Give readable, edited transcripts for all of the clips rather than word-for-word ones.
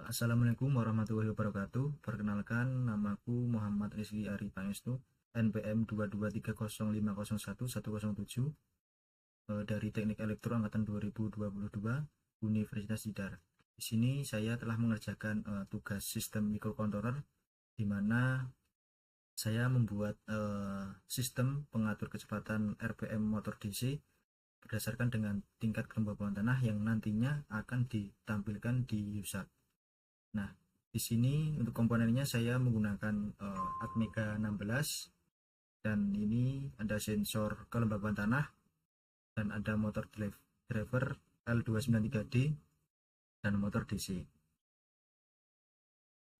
Assalamualaikum warahmatullahi wabarakatuh. Perkenalkan, namaku Muhammad Rizky Ari Pangestu, NPM 22305011107, dari Teknik Elektro Angkatan 2022, Universitas Tidar. Di sini saya telah mengerjakan tugas sistem microcontroller, di mana saya membuat sistem pengatur kecepatan RPM motor DC berdasarkan dengan tingkat kelembaban tanah yang nantinya akan ditampilkan di USAT. Nah, di sini untuk komponennya saya menggunakan Atmega 16, dan ini ada sensor kelembaban tanah dan ada motor driver L293D dan motor DC.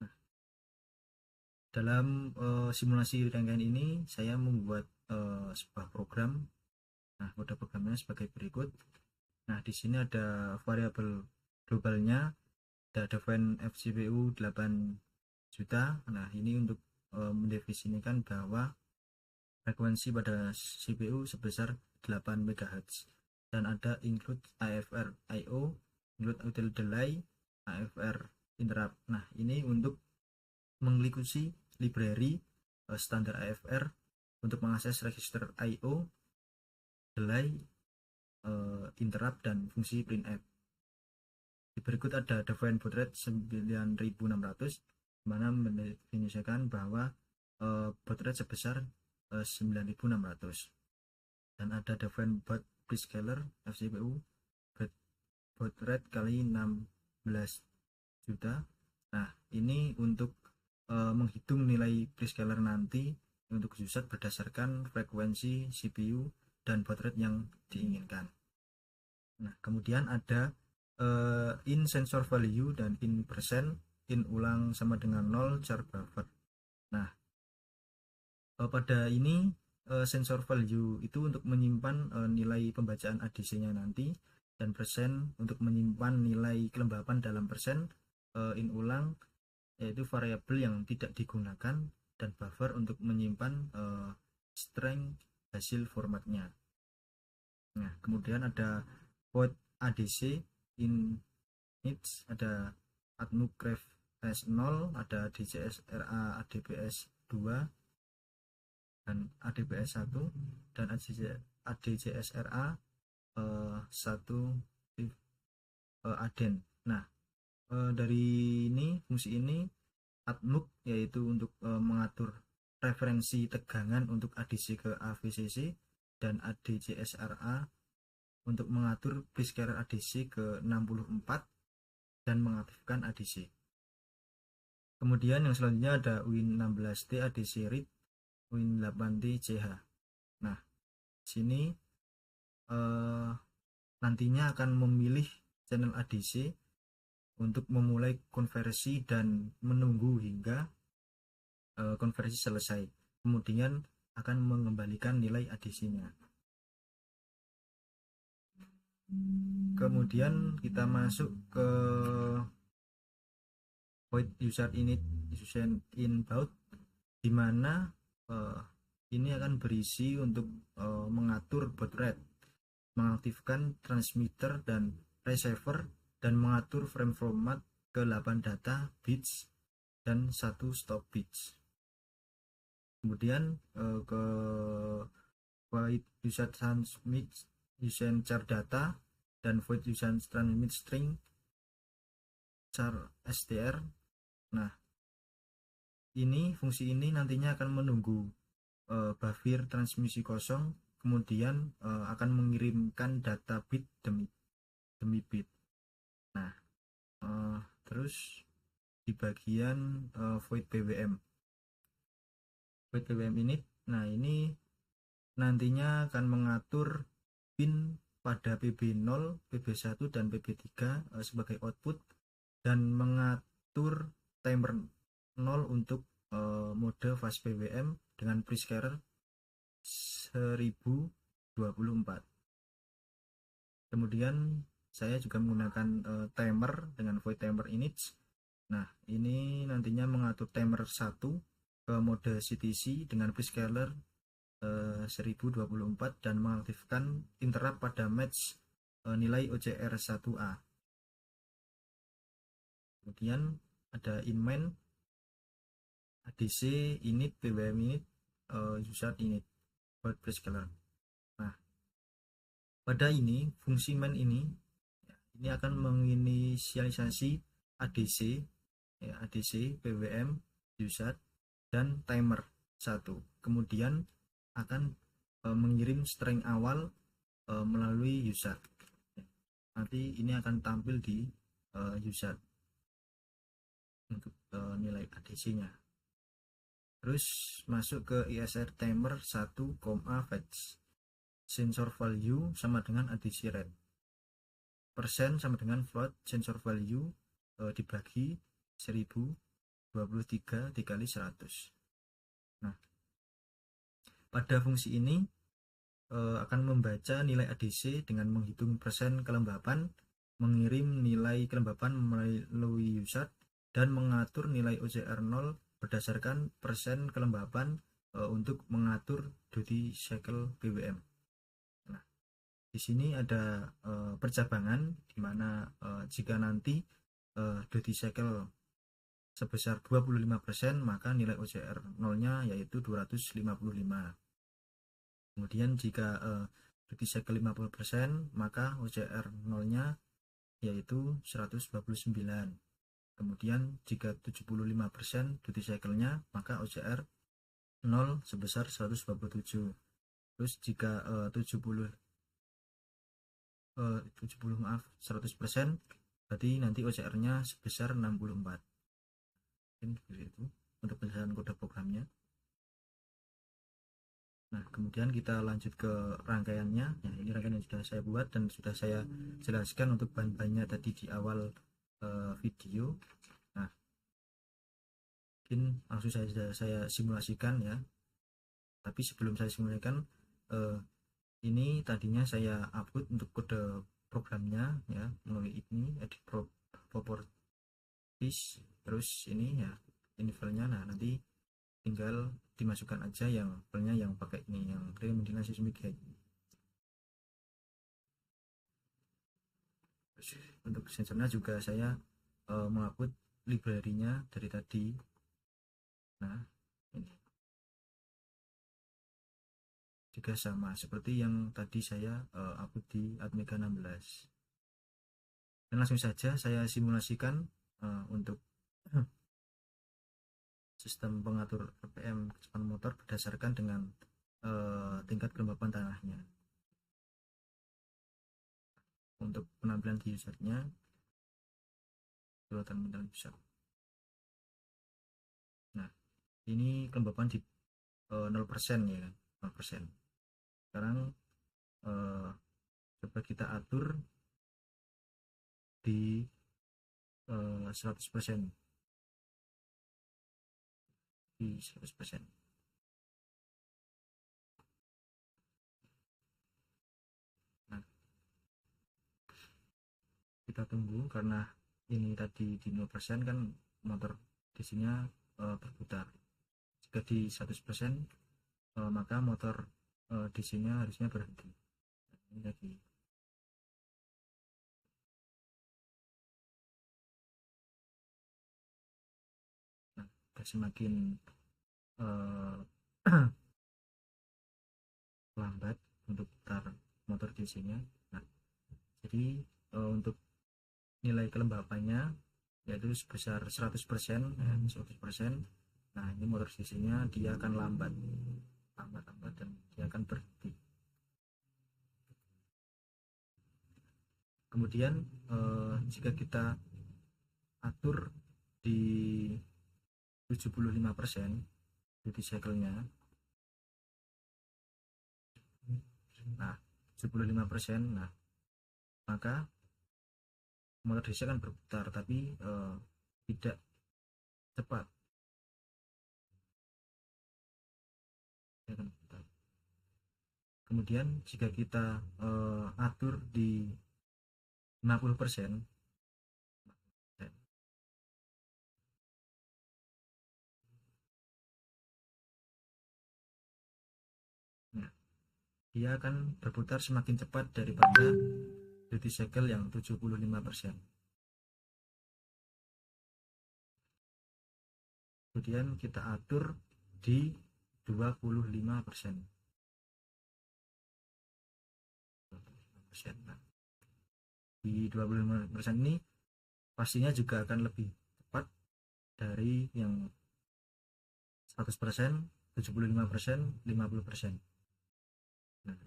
Nah, dalam simulasi rangkaian ini saya membuat sebuah program. Nah, kode programnya sebagai berikut. Nah, di sini ada variabel globalnya, ada define FCPU 8 juta. Nah, ini untuk mendefinisikan bahwa frekuensi pada CPU sebesar 8 MHz, dan ada include AFR IO, include auto delay, AFR interrupt. Nah, ini untuk mengikuti library standar AFR untuk mengakses register IO, delay, interrupt, dan fungsi printf. Di berikut ada define baud rate 9600, mana mendefinisikan bahwa baud rate sebesar 9600, dan ada define baud prescaler FCPU baud rate kali 16 juta. Nah, ini untuk menghitung nilai prescaler nanti untuk USAT berdasarkan frekuensi CPU dan baud rate yang diinginkan. Nah, kemudian ada in sensor value dan in percent, in ulang sama dengan 0 char buffer. Nah, pada ini sensor value itu untuk menyimpan nilai pembacaan ADC-nya nanti, dan persen untuk menyimpan nilai kelembapan dalam persen. In ulang yaitu variabel yang tidak digunakan, dan buffer untuk menyimpan string hasil formatnya. Nah, kemudian ada void ADC in needs, ada atmugraph S0, ada DCS RA ADBS 2 dan ADBS 1, dan ADCS RA 1 aden. Nah, dari ini fungsi ini atmug yaitu untuk mengatur referensi tegangan untuk ADC ke AVCC, dan ADCSRA untuk mengatur prescaler ADC ke 64 dan mengaktifkan ADC. Kemudian yang selanjutnya ada Win16T ADC read, Win8T CH. Nah, sini nantinya akan memilih channel ADC untuk memulai konversi dan menunggu hingga konversi selesai. Kemudian akan mengembalikan nilai ADC-nya. Kemudian kita masuk ke void user init user inbound, di mana ini akan berisi untuk mengatur baud rate, mengaktifkan transmitter dan receiver, dan mengatur frame format ke 8 data bits dan 1 stop bits. Kemudian ke void user transmit user char data dan void user transmit string char str. Nah, ini fungsi ini nantinya akan menunggu buffer transmisi kosong, kemudian akan mengirimkan data bit demi bit. Nah, terus di bagian void BWM ini, nah ini nantinya akan mengatur pin pada PB0, PB1, dan PB3 sebagai output, dan mengatur timer 0 untuk mode fast PWM dengan prescaler 1024. Kemudian saya juga menggunakan timer dengan void timer init. Nah, ini nantinya mengatur timer 1 ke mode CTC dengan prescaler 1024 dan mengaktifkan interrupt pada match nilai OCR 1A. Kemudian ada inmain, ADC, init, PWM init, user init, buat prescaler. Nah, pada ini fungsi main ini akan menginisialisasi ADC, ya, ADC, PWM, user, dan timer 1. Kemudian akan mengirim string awal melalui user. Nanti ini akan tampil di user untuk nilai ADC-nya. Terus masuk ke ISR timer 1, fetch sensor value sama dengan ADC rate. Persen sama dengan float sensor value dibagi 1023 dikali 100. Nah, pada fungsi ini akan membaca nilai ADC dengan menghitung persen kelembapan, mengirim nilai kelembapan melalui user, dan mengatur nilai OCR 0 berdasarkan persen kelembapan untuk mengatur duty cycle PWM. Nah, di sini ada percabangan di mana jika nanti duty cycle sebesar 25%, maka nilai OCR 0-nya yaitu 255. Kemudian jika duty cycle 50%, maka OCR 0-nya yaitu 129. Kemudian jika 75% duty cycle-nya, maka OCR 0 sebesar 127. Terus jika 100% berarti nanti OCR-nya sebesar 64. Mungkin seperti itu untuk penjelasan kode programnya. Nah, kemudian kita lanjut ke rangkaiannya. Nah, ini rangkaian yang sudah saya buat dan sudah saya jelaskan untuk bahan-bahannya tadi di awal video. Nah, mungkin langsung saya simulasikan ya. Tapi sebelum saya simulasikan, ini tadinya saya upload untuk kode programnya ya melalui ini edit properties, terus ini ya ini filenya. Nah, nanti tinggal dimasukkan aja yang filenya yang pakai ini, yang Remedial Seismic Guide. Untuk sensornya juga saya mengupload library-nya dari tadi. Nah, ini juga sama seperti yang tadi saya upload di Atmega 16. Dan langsung saja saya simulasikan untuk sistem pengatur RPM kecepatan motor berdasarkan dengan tingkat kelembapan tanahnya. Untuk penampilan di usernya, terminal user. Nah, ini kelembapan di 0% ya kan, 0%. Sekarang coba kita atur di 100%. Di 100%. Nah, kita tunggu karena ini tadi di 0% kan motor DC-nya berputar. Jika di 100% maka motor DC-nya harusnya berhenti. Ini lagi. Nah, semakin lambat untuk putar motor DC-nya. Nah, jadi untuk nilai kelembapannya yaitu sebesar 100%, 100%. Nah, ini motor DC-nya dia akan lambat dan dia akan berhenti. Kemudian jika kita atur di 75% duty cycle-nya, nah 75%, nah maka motor DC akan berputar tapi tidak cepat. Kemudian jika kita atur di 50%, nah, dia akan berputar semakin cepat daripada duty cycle yang 75%. kemudian kita atur di 25%. Nah, di 25% ini pastinya juga akan lebih cepat dari yang 100%, 75%, 50%. Nah,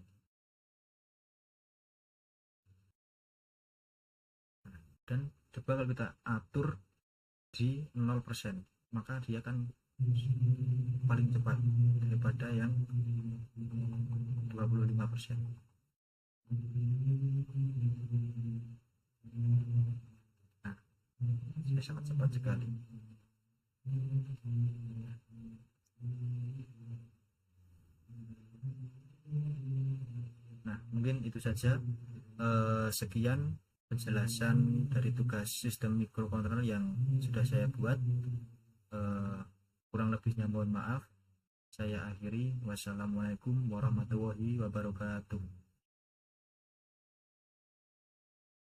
dan coba kalau kita atur di 0%, maka dia akan paling cepat daripada yang 25%. Nah, saya sangat cepat sekali. Nah, mungkin itu saja. Sekian penjelasan dari tugas sistem microcontroller yang sudah saya buat. Kurang lebihnya mohon maaf. Saya akhiri. Wassalamualaikum warahmatullahi wabarakatuh.